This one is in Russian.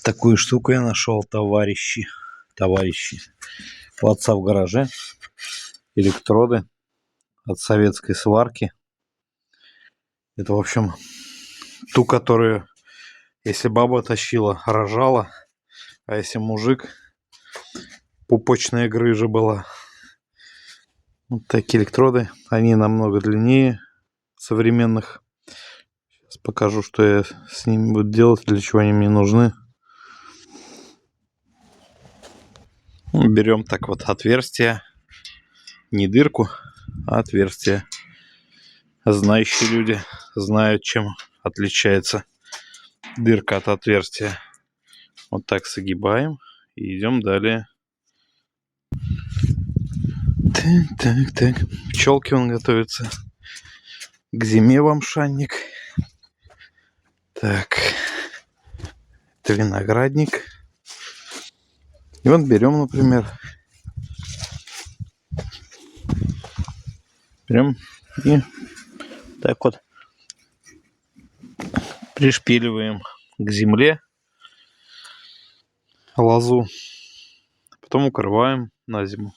Такую штуку я нашел, товарищи. У отца в гараже электроды от советской сварки. Это, в общем, ту, которую, если баба тащила, рожала, а если мужик, пупочная грыжа была. Вот такие электроды. Они намного длиннее современных. Сейчас покажу, что я с ними буду делать, для чего они мне нужны. Берем так вот отверстие, не дырку, а отверстие. Знающие люди знают, чем отличается дырка от отверстия. Вот так согибаем и идем далее. Так. Пчелки он готовится к зиме, вам шанник. Так, это виноградник. И вот берем, например, и так вот пришпиливаем к земле лозу, потом укрываем на зиму.